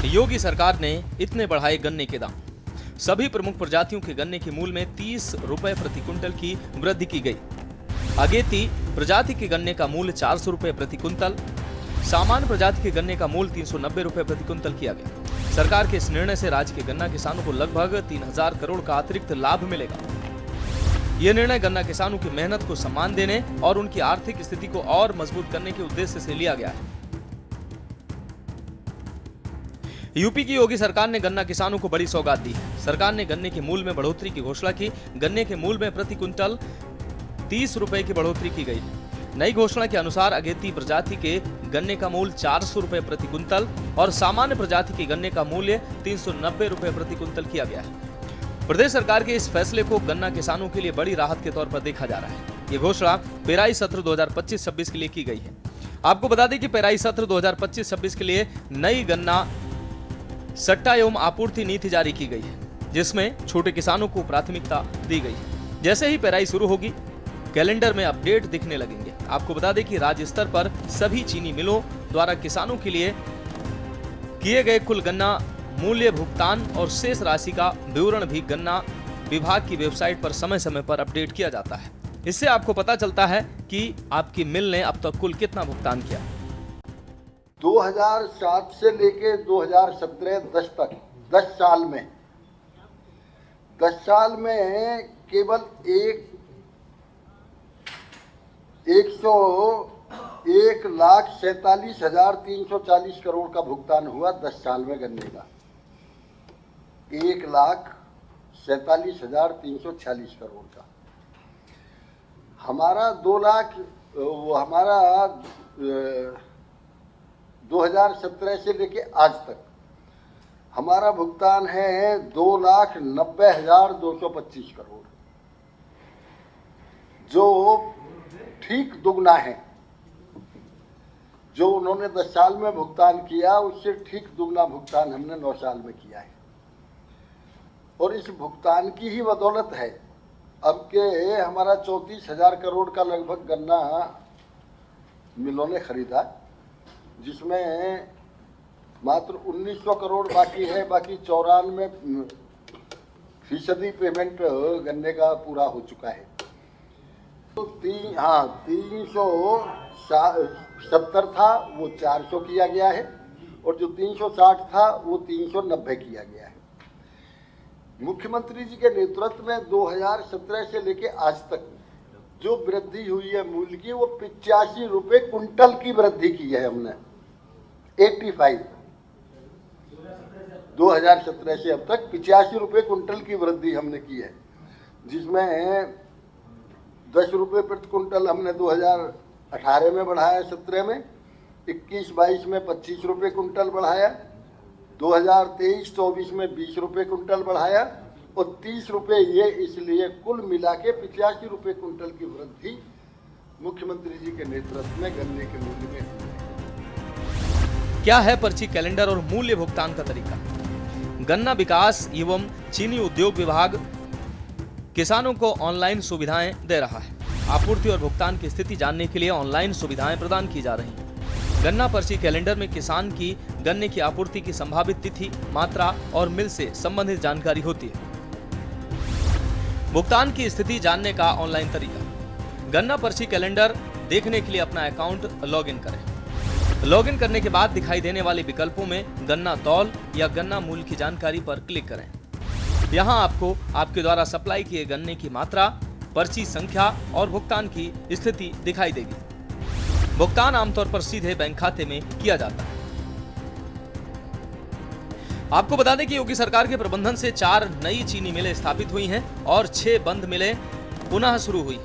योगी सरकार ने इतने बढ़ाए गन्ने के दाम। सभी प्रमुख प्रजातियों के गन्ने के मूल्य में 30 रुपए प्रति क्विंटल की वृद्धि की गई। अगेती प्रजाति के गन्ने का मूल्य 400 रुपए प्रति क्विंटल, सामान्य प्रजाति के गन्ने का मूल्य 390 रुपए प्रति क्विंटल किया गया। सरकार के इस निर्णय से राज्य के गन्ना किसानों को लगभग 3000 करोड़ का अतिरिक्त लाभ मिलेगा। यह निर्णय गन्ना किसानों की मेहनत को सम्मान देने और उनकी आर्थिक स्थिति को और मजबूत करने के उद्देश्य से लिया गया है। यूपी की योगी सरकार ने गन्ना किसानों को बड़ी सौगात दी है। सरकार ने गन्ने के मूल्य में बढ़ोतरी की घोषणा की। गन्ने के मूल्य में प्रति क्विंटल 30 रुपए की बढ़ोतरी की गई है। नई घोषणा के अनुसार अगेती प्रजाति के गन्ने का मूल्य 400 रुपए प्रति क्विंटल और सामान्य प्रजाति के गन्ने का मूल्य 390 रुपए प्रति क्विंटल किया गया है। प्रदेश सरकार के इस फैसले को गन्ना किसानों के लिए बड़ी राहत के तौर पर देखा जा रहा है। ये घोषणा पेराई सत्र 2025-26 के लिए की गई है। आपको बता दें कि पेराई सत्र 2025-26 के लिए नई गन्ना सट्टा एवं आपूर्ति नीति जारी की गई है, जिसमें छोटे किसानों को प्राथमिकता दी गई है। जैसे ही पेराई शुरू होगी, कैलेंडर में अपडेट दिखने लगेंगे। आपको बता दें कि राज्य स्तर पर सभी चीनी मिलों द्वारा किसानों के लिए किए गए कुल गन्ना मूल्य भुगतान और शेष राशि का विवरण भी गन्ना विभाग की वेबसाइट पर समय समय पर अपडेट किया जाता है। इससे आपको पता चलता है कि आपकी मिल ने अब तक कुल कितना भुगतान किया। 2007 से लेके 2017-10 तक 10 साल में केवल 1,47,340 करोड़ का भुगतान हुआ 10 साल में गन्ने का। 1,47,340 करोड़ का। हमारा 2017 से लेके आज तक हमारा भुगतान है 2,90,225 करोड़, जो ठीक दुगना है। जो उन्होंने 10 साल में भुगतान किया, उससे ठीक दुगना भुगतान हमने 9 साल में किया है। और इस भुगतान की ही बदौलत है अब के हमारा 34,000 करोड़ का लगभग गन्ना मिलों ने खरीदा, जिसमें मात्र 1,900 करोड़ बाकी है। बाकी 94% पेमेंट गन्ने का पूरा हो चुका है। तो 370 था वो 400 किया गया है, और जो 360 था वो 390 किया गया है। मुख्यमंत्री जी के नेतृत्व में 2017 से लेके आज तक जो वृद्धि हुई है मूल्य की, वो 85 रुपए कुंटल की वृद्धि की है हमने। 85 2017 से अब तक 85 रुपए कुंटल की वृद्धि हमने की है, जिसमें 10 रुपए प्रति कुंटल हमने 2018 में बढ़ाया, 17 में 21-22 में 25 रुपए कुंटल बढ़ाया, 2023-24 में 20 रुपए कुंटल बढ़ाया, और 30 रुपए ये इसलिए कुल मिला के 85 रुपए कुंटल की वृद्धि मुख्यमंत्री जी के नेतृत्व में गन्ने के मूल्य में हुई है। क्या है पर्ची कैलेंडर और मूल्य भुगतान का तरीका? गन्ना विकास एवं चीनी उद्योग विभाग किसानों को ऑनलाइन सुविधाएं दे रहा है। आपूर्ति और भुगतान की स्थिति जानने के लिए ऑनलाइन सुविधाएं प्रदान की जा रही हैं। गन्ना पर्ची कैलेंडर में किसान की गन्ने की आपूर्ति की संभावित तिथि, मात्रा और मिल से संबंधित जानकारी होती है। भुगतान की स्थिति जानने का ऑनलाइन तरीका। गन्ना पर्ची कैलेंडर देखने के लिए अपना अकाउंट लॉगिन करें। लॉगिन करने के बाद दिखाई देने वाले विकल्पों में गन्ना तौल या गन्ना मूल्य की जानकारी पर क्लिक करें। यहां आपको आपके द्वारा सप्लाई किए गन्ने की मात्रा, पर्ची संख्या और भुगतान की स्थिति दिखाई देगी। भुगतान आमतौर पर सीधे बैंक खाते में किया जाता है। आपको बता दें कि योगी सरकार के प्रबंधन से 4 नई चीनी मिलें स्थापित हुई हैं और 6 बंद मिलें पुनः शुरू हुई,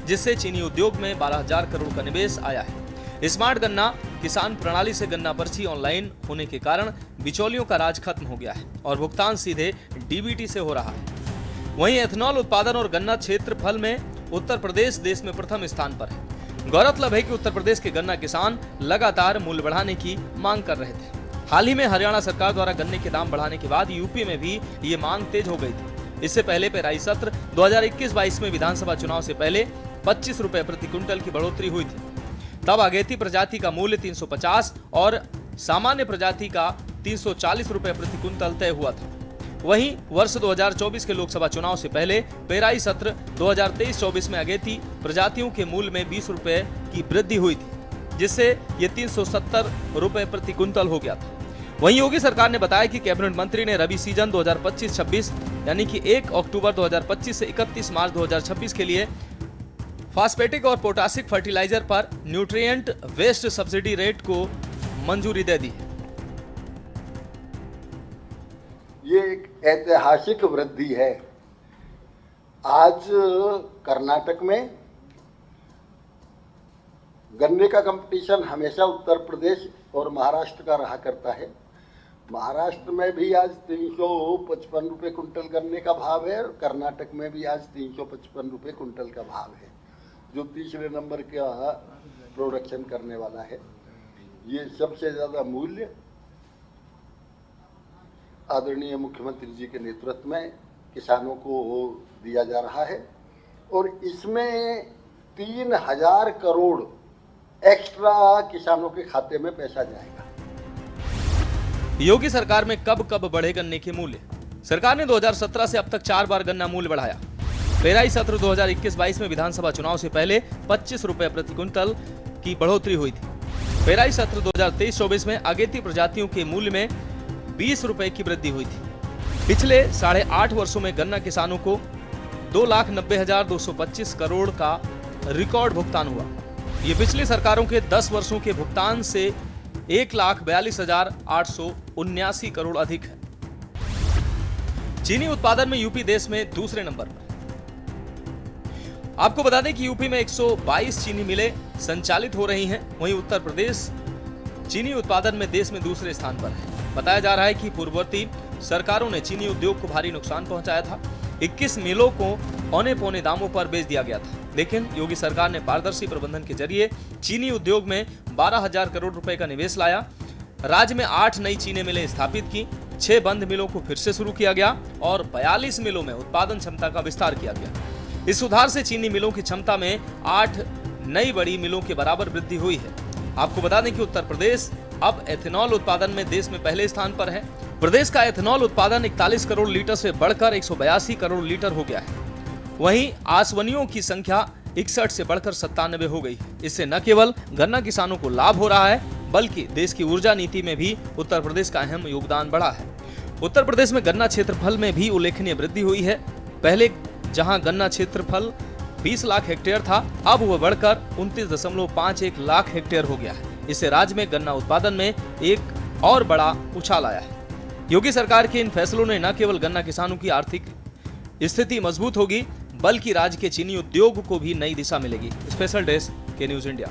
जिससे चीनी उद्योग में 12,000 करोड़ का निवेश आया है। स्मार्ट गन्ना किसान प्रणाली से गन्ना पर्ची ऑनलाइन होने के कारण बिचौलियों का राज खत्म हो गया है और भुगतान सीधे डीबीटी से हो रहा है। वहीं एथेनॉल उत्पादन और गन्ना क्षेत्रफल में उत्तर प्रदेश देश में प्रथम स्थान पर है। गौरतलब है कि उत्तर प्रदेश के गन्ना किसान लगातार मूल्य बढ़ाने की मांग कर रहे थे। हाल ही में हरियाणा सरकार द्वारा गन्ने के दाम बढ़ाने के बाद यूपी में भी ये मांग तेज हो गई थी। इससे पहले पेराई सत्र 2021-22 में विधानसभा चुनाव से पहले 25 रुपए प्रति क्विंटल की बढ़ोतरी हुई थी। तब अगेती प्रजाति का मूल्य 350 और सामान्य प्रजाति का 340 रुपए प्रति कुंतल तय हुआ था। वहीं वर्ष 2024 के लोकसभा चुनाव से पहले पेराई सत्र 2023-24 में अगेती प्रजातियों के मूल्य में 20 रुपए की वृद्धि हुई थी, जिससे ये 370 रुपए प्रति कुंतल हो गया था। वहीं योगी सरकार ने बताया कि कैबिनेट मंत्री ने रबी सीजन 2025-26 यानी कि 1 अक्टूबर 2025 से 31 मार्च 2026 के लिए फास्फेटिक और पोटासिक फर्टिलाइजर पर न्यूट्रिएंट वेस्ट सब्सिडी रेट को मंजूरी दे दी। ये एक ऐतिहासिक वृद्धि है। आज कर्नाटक में गन्ने का कंपटीशन हमेशा उत्तर प्रदेश और महाराष्ट्र का रहा करता है। महाराष्ट्र में भी आज 355 रुपये कुंटल गन्ने का भाव है और कर्नाटक में भी आज 355 रुपये कुंटल का भाव है, जो तीसरे नंबर का प्रोडक्शन करने वाला है। ये सबसे ज़्यादा मूल्य आदरणीय मुख्यमंत्री जी के नेतृत्व में किसानों को दिया जा रहा है और इसमें 3000 करोड़ एक्स्ट्रा किसानों के खाते में पैसा जाएगा। योगी सरकार में कब कब बढ़े गन्ने के मूल्य? सरकार ने 2017 से अब तक 4 बार गन्ना मूल्य बढ़ाया। पेराई सत्र 2021-22 में विधानसभा चुनाव से पहले 25 रुपए प्रति कुंतल की बढ़ोतरी हुई थी। पेराई सत्र 2023-24 में अगेती प्रजातियों के मूल्य में 20 रुपए की वृद्धि हुई थी। पिछले 8.5 वर्षों में गन्ना किसानों को 2,90,225 करोड़ का रिकॉर्ड भुगतान हुआ। ये पिछली सरकारों के 10 वर्षों के भुगतान से 1,42,879 करोड़ अधिक है। चीनी उत्पादन में यूपी देश में दूसरे नंबर पर। आपको बता दें कि यूपी में 122 चीनी मिलें संचालित हो रही हैं, वहीं उत्तर प्रदेश चीनी उत्पादन में देश में दूसरे स्थान पर है। बताया जा रहा है कि पूर्ववर्ती सरकारों ने चीनी उद्योग को भारी नुकसान पहुंचाया था। 21 मिलों को औने पौने दामों पर बेच दिया गया था, लेकिन योगी सरकार ने पारदर्शी प्रबंधन के जरिए चीनी उद्योग में 12,000 करोड़ रुपए का निवेश लाया। राज्य में 8 नई चीनी मिलें स्थापित की, 6 बंद मिलों को फिर से शुरू किया गया और 42 मिलों में उत्पादन क्षमता का विस्तार किया गया। इस सुधार से चीनी मिलों की क्षमता में 8 नई बड़ी मिलों के बराबर वृद्धि हुई है। आपको बता दें कि उत्तर प्रदेश अब एथेनॉल उत्पादन में देश में पहले स्थान पर है। प्रदेश का एथेनॉल उत्पादन 41 करोड़ लीटर से बढ़कर 182 करोड़ लीटर हो गया है। वहीं आसवनियों की संख्या 61 से बढ़कर 97 हो गई। इससे न केवल गन्ना किसानों को लाभ हो रहा है, बल्कि देश की ऊर्जा नीति में भी उत्तर प्रदेश का अहम योगदान बढ़ा है। उत्तर प्रदेश में गन्ना क्षेत्रफल में भी उल्लेखनीय वृद्धि हुई है। पहले जहां गन्ना क्षेत्रफल 20 लाख हेक्टेयर था, अब वह बढ़कर 29.51 लाख हेक्टेयर हो गया है। इससे राज्य में गन्ना उत्पादन में एक और बड़ा उछाल आया है। योगी सरकार के इन फैसलों ने न केवल गन्ना किसानों की आर्थिक स्थिति मजबूत होगी, बल्कि राज्य के चीनी उद्योग को भी नई दिशा मिलेगी। स्पेशल डेस्क के न्यूज़ इंडिया।